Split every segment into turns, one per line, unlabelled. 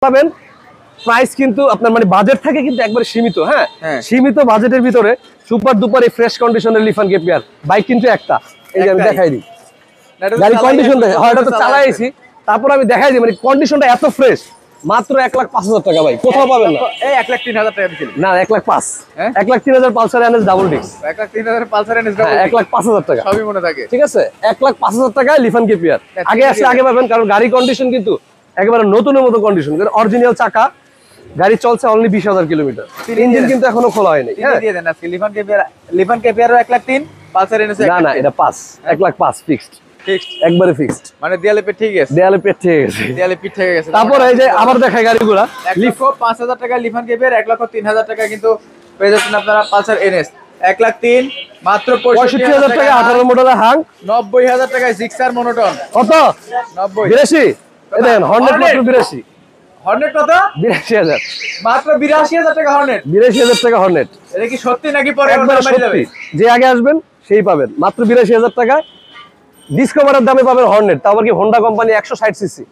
পাবেন প্রাইস কিন্তু আপনার মানে বাজেট থাকে কিন্তু একবারে সীমিত। হ্যাঁ, সীমিত বাজেটের ভিতরে সুপার ডুপার এই ফ্রেশ কন্ডিশনের লিফান কেপিয়ার বাইক কিন্তু একটা। এই যে আমি দেখাই দিই গাড়ি কন্ডিশন দেখে, হয় এটা তো চালাইছি, তারপর আমি দেখাই দিই মানে কন্ডিশনটা এত ফ্রেশ। মাত্র 1,05,000 টাকা ভাই, কোথাও পাবেন না।
এই 1,03,000 টাকা দিছিল
না 1,05,000, 1,03,000 Pulsar NS double disc,
1,03,000 Pulsar NS double,
1,05,000 টাকা
সবই মনে থাকে।
ঠিক আছে, 1,05,000 টাকায় লিফান কেপিয়ার। আগে আসলে আগে পাবেন, কারণ গাড়ি কন্ডিশন কিন্তু একেবারে নতুনের মতো কন্ডিশন, অরিজিনাল চাকা, গাড়ি চলছে অনলি 20,000 কিলোমিটার, ইঞ্জিন কিন্তু এখনো খোলা হয়নি। হ্যাঁ
দিয়ে দেন আজকে লিফান কেপিয়ারও 1,03,000, পালসার এনএস
না না এটা 1,05,000 ফিক্সড,
ফিক্সড
একবারে ফিক্সড,
মানে দেয়ালে পিঠ ঠিক আছে,
দেয়ালে পেট থেকে গেছে,
দেয়ালে পিঠ থেকে গেছে।
তারপর এই যে আবার দেখাই গাড়িগুলা
1,05,000 টাকা লিফান কেপিয়ার, 1,03,000 টাকা কিন্তু পেয়ে যাচ্ছেন আপনারা পালসার এনএস। 1,03,000 মাত্র
65,000 টাকা 18 মডেলের হাং,
90,000 টাকায় জিক্সার মনোটন।
কত
90
82 দেখেন হর্নেট মাত্র 82,
হর্নেট কত
82,000
মাত্র 82,000 টাকা হর্নেট।
82,000 টাকা হর্নেট,
এটা কি সত্যি নাকি পরে
একবারে সত্যি, যে আগে আসবেন সেই পাবেন মাত্র 82,000 টাকায়। ডিসকভারের দামে পাবেন হর্নেট, তারপর কি হোন্ডা কোম্পানি 160 সিসি,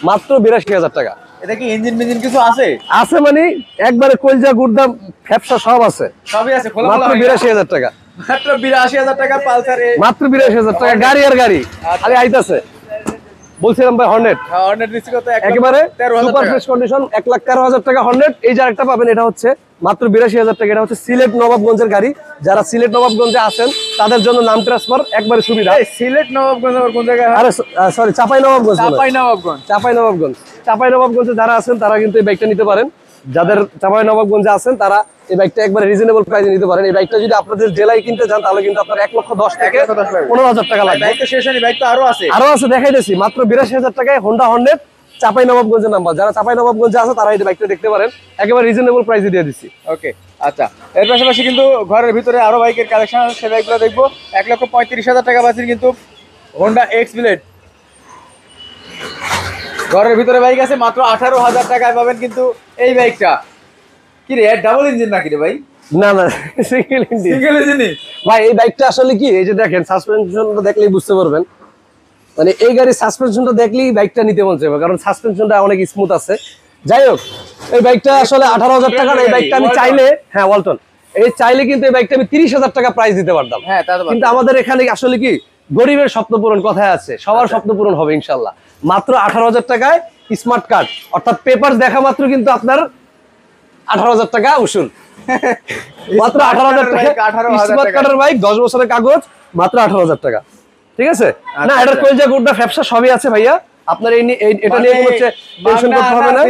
মাত্র 82,000 টাকা।
এটা কি ইঞ্জিন মিঞ্জিন কিছু আছে?
আছে মানে একবারে কলজা গুড়দাম ফ্যাপসা সব আছে,
সবই আছে, খোলা
মাত্র 82,000 টাকা,
মাত্র 82,000 টাকা পালসার
মাত্র 82,000 টাকা। গাড়ি আর গাড়ি আরে আইতাছে, বলছিলাম ভাই হর্নেট
হর্নেট দিচ্ছি কত,
একেবারে
13,000
সুপার ফ্রেশ কন্ডিশন, 1,13,000 টাকা হর্নেট। এই যে আরেকটা পাবেন, এটা হচ্ছে মাত্র 82,000 টাকা। এটা হচ্ছে সিলেট নবাবগঞ্জের গাড়ি, যারা সিলেট নবাবগঞ্জে আছেন তাদের জন্য নাম ট্রান্সফার একবারে সুবিধা।
এই সিলেট নবাবগঞ্জ আবার কোন জায়গায়?
আরে সরি চাপাই নবাবগঞ্জ,
চাপাই নবাবগঞ্জ।
চাপাই নবাবগঞ্জে যারা আছেন তারা কিন্তু এই বাইকটা নিতে পারেন। যাদের চাপাই নবাবগঞ্জে আছেন তারা এই বাইকটা একবারে রিজনেবল প্রাইসে নিতে পারেন। এই বাইকটা যদি আপনাদের জেলায় কিনতে যান তাহলে কিন্তু আপনার 1,10,000 থেকে 15,000 টাকা লাগবে।
বাইক তো শেষ হয়নি, বাইক তো আরো আছে,
দেখাইতেছি মাত্র 82,000 টাকায় হোন্ডা হর্নেট, চাপাই নবাবগঞ্জের নাম্বার। যারা চাপাই নবাবগঞ্জে আছে তারা এই বাইকটা দেখতে পারেন, একেবারে রিজনেবল প্রাইসে দিয়ে দিচ্ছি।
ওকে আচ্ছা, এর পাশাপাশি কিন্তু ঘরের ভিতরে আরো বাইকের কালেকশন আছে, সেই বাইকগুলো দেখবো। 1,35,000 টাকা বাসির কিন্তু হোন্ডা এক্স ব্লেড ঘরের ভিতরে বাইক আছে, মাত্র 18,000 টাকায় পাবেন কিন্তু এই বাইকটা। কি রে, ডাবল ইঞ্জিন নাকি রে ভাই?
না না সিঙ্গেল ইঞ্জিন ভাই। এই বাইকটা আসলে কি, এই যে দেখেন সাসপেনশনটা দেখলেই বুঝতে পারবেন, মানে এই গাড়ির সাসপেনশনটা দেখলেই বাইকটা নিতে মন চাইবে, কারণ সাসপেনশনটা অনেক স্মুথ আছে। যাই হোক, এই বাইকটা আসলে 18,000 টাকার। এই বাইকটা আমি চাইলে, হ্যাঁ ওয়ালটন, এই চাইলে কিন্তু এই বাইকটা আমি 30,000 টাকা প্রাইস দিতে পারতাম।
হ্যাঁ,
কিন্তু আমাদের এখানে আসলে কি গরিবের স্বপ্ন পূরণ কথায় আছে, সবার স্বপ্ন পূরণ হবে ইনশাল্লাহ। মাত্র 18,000 টাকায় স্মার্ট কার্ড, অর্থাৎ পেপার দেখা মাত্র কিন্তু আপনার 18,000 টাকা উসুল। মাত্র 18,000 টাকা স্মার্ট কার্ডের বাইক, 10 বছরের কাগজ, মাত্র 18,000 টাকা। ঠিক আছে না, এটার কলজা গুড়টা ফ্যাপসা সবই আছে ভাইয়া, আপনার এটা নিয়ে কোনো টেনশন করতে হবে না।